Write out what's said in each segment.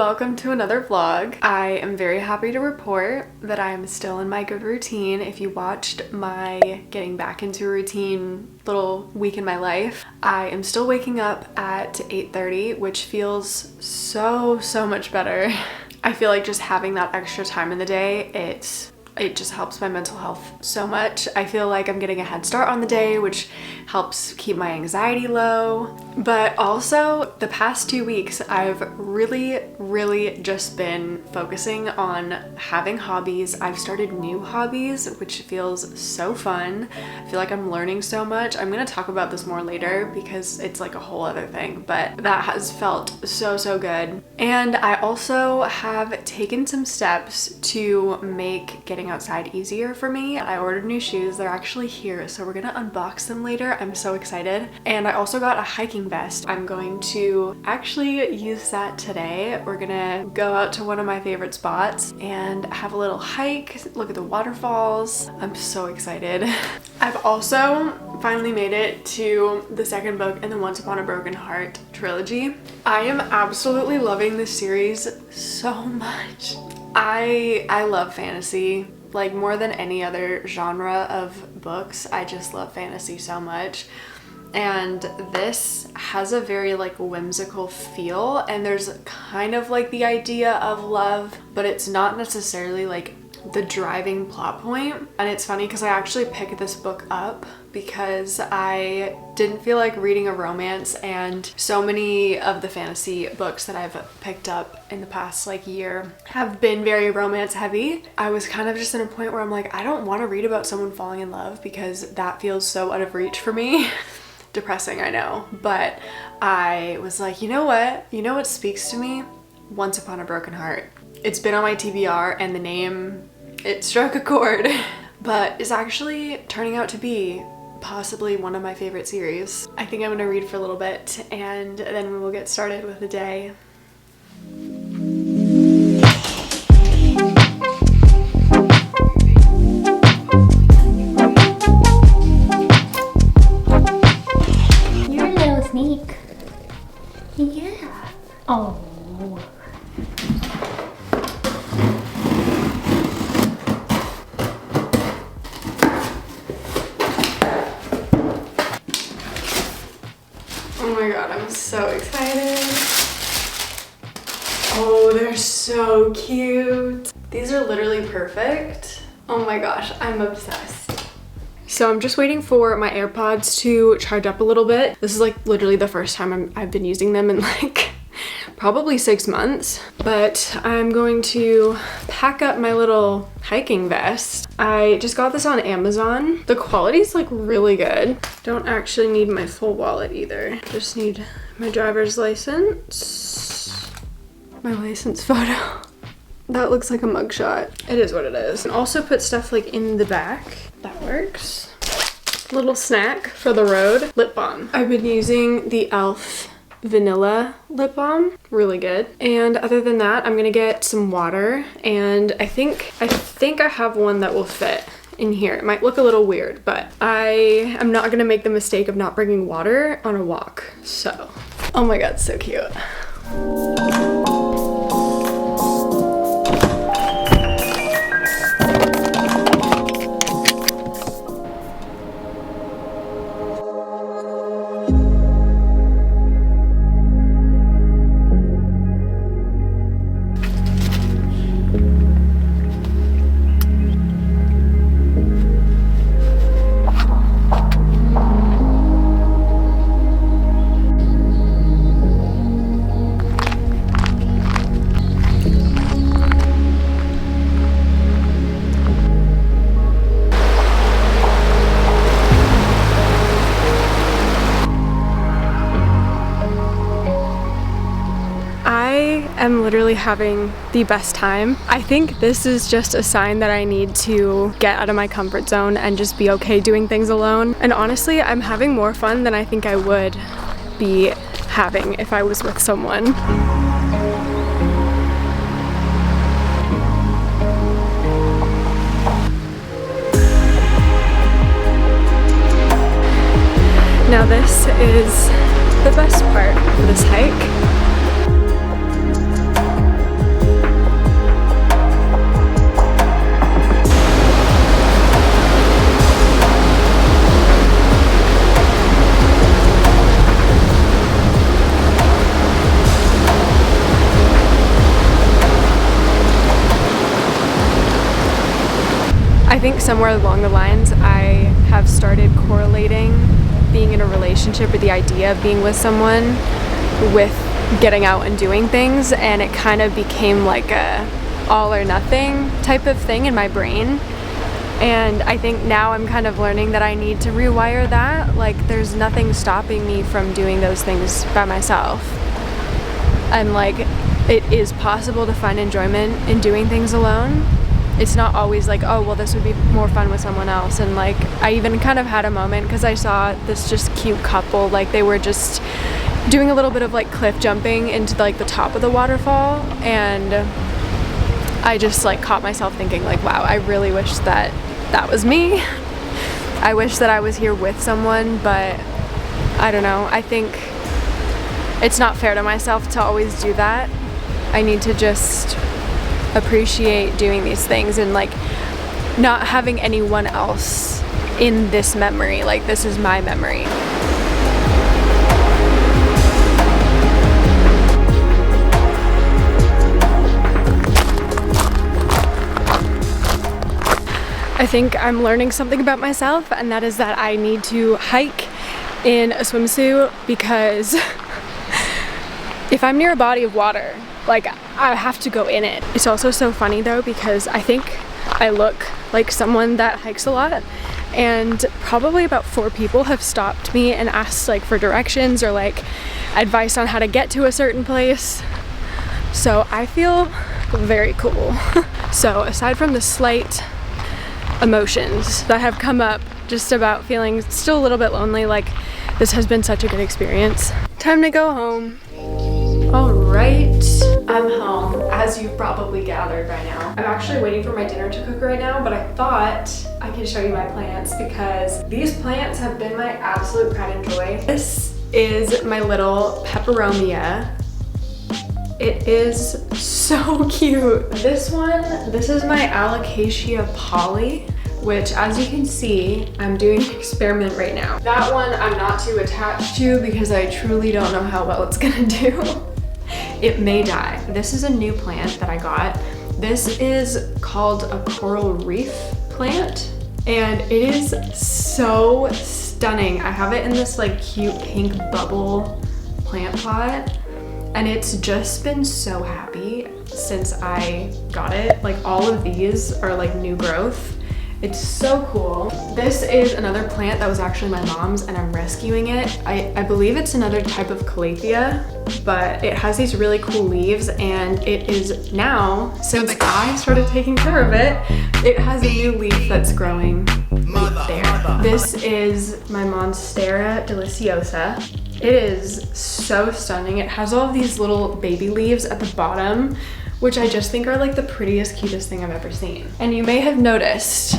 Welcome to another vlog. I am very happy to report that I am still in my good routine. If you watched my getting back into a routine little week in my life, I am still waking up at 8:30, which feels so much better. I feel like just having that extra time in the day, it just helps my mental health so much. I feel like I'm getting a head start on the day, which helps keep my anxiety low. But also the past 2 weeks, I've really just been focusing on having hobbies. I've started new hobbies, which feels so fun. I feel like I'm learning so much. I'm gonna talk about this more later because it's like a whole other thing, but that has felt so good. And I also have taken some steps to make getting outside easier for me. I ordered new shoes. They're actually here, so we're gonna unbox them later. I'm so excited. And I also got a hiking vest. I'm going to actually use that today. We're gonna go out to one of my favorite spots and have a little hike, look at the waterfalls. I'm so excited. I've also finally made it to the second book in the Once Upon a Broken Heart trilogy. I am absolutely loving this series so much. I love fantasy, like more than any other genre of books. I just love fantasy so much. And this has a very like whimsical feel, and there's kind of like the idea of love, but it's not necessarily like the driving plot point. And it's funny because I actually picked this book up because I didn't feel like reading a romance, and so many of the fantasy books that I've picked up in the past like year have been very romance heavy. I was kind of just in a point where I'm like, I don't want to read about someone falling in love because that feels so out of reach for me. Depressing, I know, but I was like, you know what speaks to me? Once Upon a Broken Heart. It's been on my TBR, and the name, it struck a chord, but it's actually turning out to be possibly one of my favorite series. I think I'm gonna read for a little bit and then we will get started with the day. You're a little sneak. Yeah. Oh. Oh my god, I'm so excited. Oh, they're so cute. These are literally perfect. Oh my gosh, I'm obsessed. So I'm just waiting for my AirPods to charge up a little bit. This is like literally the first time I've been using them in like probably 6 months, but I'm going to pack up my little hiking vest. I just got this on Amazon. The quality's like really good. Don't actually need my full wallet either. Just need my driver's license, my license photo. That looks like a mugshot. It is what it is. And also put stuff like in the back. That works. Little snack for the road. Lip balm. I've been using the e.l.f. vanilla lip balm, really good. And other than that, I'm gonna get some water, and I think I have one that will fit in here. It might look a little weird, but I am not gonna make the mistake of not bringing water on a walk. So, oh my god, so cute. I'm literally having the best time. I think this is just a sign that I need to get out of my comfort zone and just be okay doing things alone. And honestly, I'm having more fun than I think I would be having if I was with someone. Now this is the best part of this hike. somewhere along the lines I have started correlating being in a relationship or the idea of being with someone with getting out and doing things, and it kind of became like a all or nothing type of thing in my brain. And I think now I'm kind of learning that I need to rewire that. Like, there's nothing stopping me from doing those things by myself. And like, it is possible to find enjoyment in doing things alone. It's not always like, oh, well, this would be more fun with someone else. And like, I even kind of had a moment because I saw this just cute couple, like they were just doing a little bit of like cliff jumping into like the top of the waterfall, and I just like caught myself thinking like, wow, I really wish that that was me. I wish that I was here with someone, but I don't know. I think it's not fair to myself to always do that. I need to just appreciate doing these things and like not having anyone else in this memory. Like, this is my memory. I think I'm learning something about myself, and that is that I need to hike in a swimsuit, because if I'm near a body of water, like, I have to go in it. It's also so funny though, because I think I look like someone that hikes a lot, and probably about 4 people have stopped me and asked like for directions or like advice on how to get to a certain place. So I feel very cool. So aside from the slight emotions that have come up just about feeling still a little bit lonely, like, this has been such a good experience. Time to go home. All right, I'm home, as you've probably gathered by now. I'm actually waiting for my dinner to cook right now, but I thought I could show you my plants because these plants have been my absolute pride and joy. This is my little peperomia. It is so cute. This is my alocasia poly, which, as you can see, I'm doing an experiment right now. That one I'm not too attached to because I truly don't know how well it's gonna do. It may die. This is a new plant that I got. This is called a coral reef plant, and it is so stunning. I have it in this like cute pink bubble plant pot, and it's just been so happy since I got it. Like, all of these are like new growth. It's so cool. This is another plant that was actually my mom's, and I'm rescuing it. I believe it's another type of calathea, but it has these really cool leaves, and it is now, since I started taking care of it, it has a new leaf that's growing right there. This is my Monstera deliciosa. It is so stunning. It has all of these little baby leaves at the bottom, which I just think are like the prettiest, cutest thing I've ever seen. And you may have noticed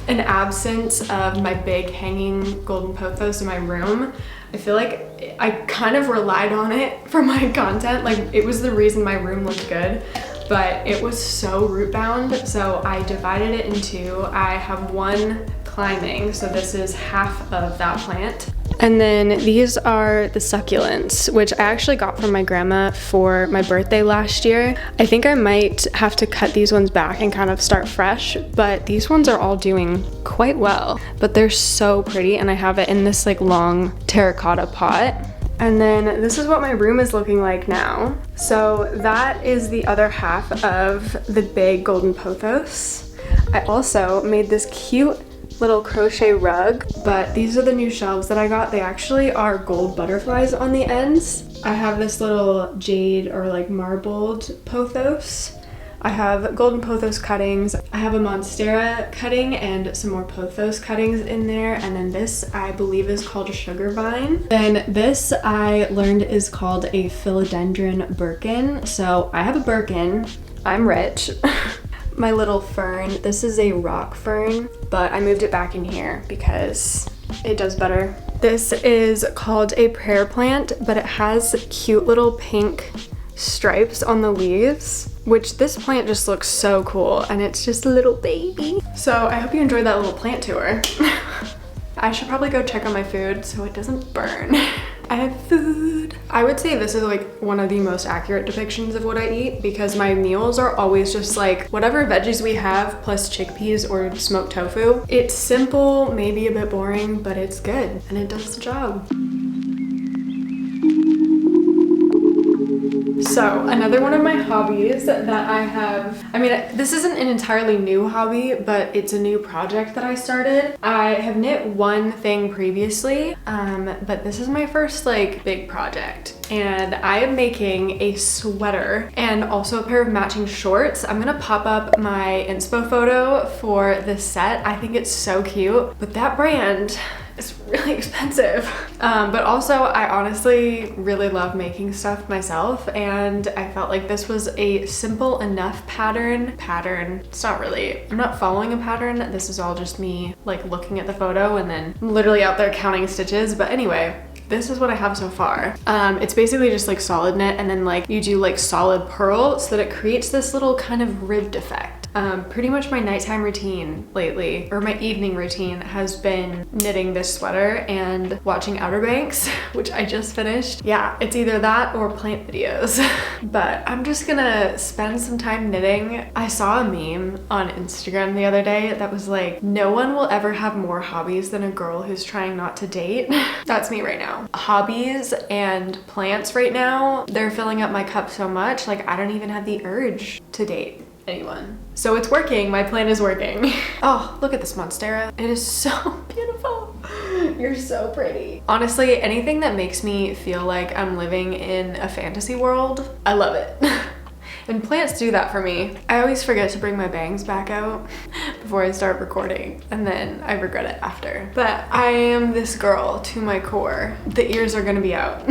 an absence of my big hanging golden pothos in my room. I feel like I kind of relied on it for my content. Like, it was the reason my room looked good, but it was so root bound. So I divided it in 2. I have one climbing, so this is half of that plant. And then these are the succulents, which I actually got from my grandma for my birthday last year. I think I might have to cut these ones back and kind of start fresh, but these ones are all doing quite well. But they're so pretty, and I have it in this like long terracotta pot. And then this is what my room is looking like now. So that is the other half of the big golden pothos. I also made this cute little crochet rug, but these are the new shelves that I got. They actually are gold butterflies on the ends. I have this little jade or like marbled pothos. I have golden pothos cuttings. I have a monstera cutting and some more pothos cuttings in there. And then this, I believe, is called a sugar vine. Then this, I learned, is called a philodendron birkin. So I have a birkin. I'm rich. My little fern, this is a rock fern, but I moved it back in here because it does better. This is called a prayer plant, but it has cute little pink stripes on the leaves, which this plant just looks so cool, and it's just a little baby. So I hope you enjoyed that little plant tour. I should probably go check on my food so it doesn't burn. I have food. I would say this is like one of the most accurate depictions of what I eat because my meals are always just like whatever veggies we have plus chickpeas or smoked tofu. It's simple, maybe a bit boring, but it's good and it does the job. So another one of my hobbies that I have, I mean, this isn't an entirely new hobby, but it's a new project that I started. I have knit one thing previously, but this is my first like big project. And I am making a sweater and also a pair of matching shorts. I'm gonna pop up my inspo photo for this set. I think it's so cute, but that brand is really expensive. But also I honestly really love making stuff myself and I felt like this was a simple enough pattern. It's not really, I'm not following a pattern. This is all just me like looking at the photo and then I'm literally out there counting stitches. But anyway, this is what I have so far. It's basically just like solid knit and then like you do like solid purl so that it creates this little kind of ribbed effect. Pretty much my nighttime routine lately, or my evening routine, has been knitting this sweater and watching Outer Banks, which I just finished. Yeah, it's either that or plant videos. But I'm just gonna spend some time knitting. I saw a meme on Instagram the other day that was like, no one will ever have more hobbies than a girl who's trying not to date. That's me right now. Hobbies and plants right now, they're filling up my cup so much, like I don't even have the urge to date anyone. So it's working, my plan is working. Oh, look at this monstera. It is so beautiful. You're so pretty. Honestly, anything that makes me feel like I'm living in a fantasy world, I love it. And plants do that for me. I always forget to bring my bangs back out before I start recording, and then I regret it after. But I am this girl to my core. The ears are gonna be out.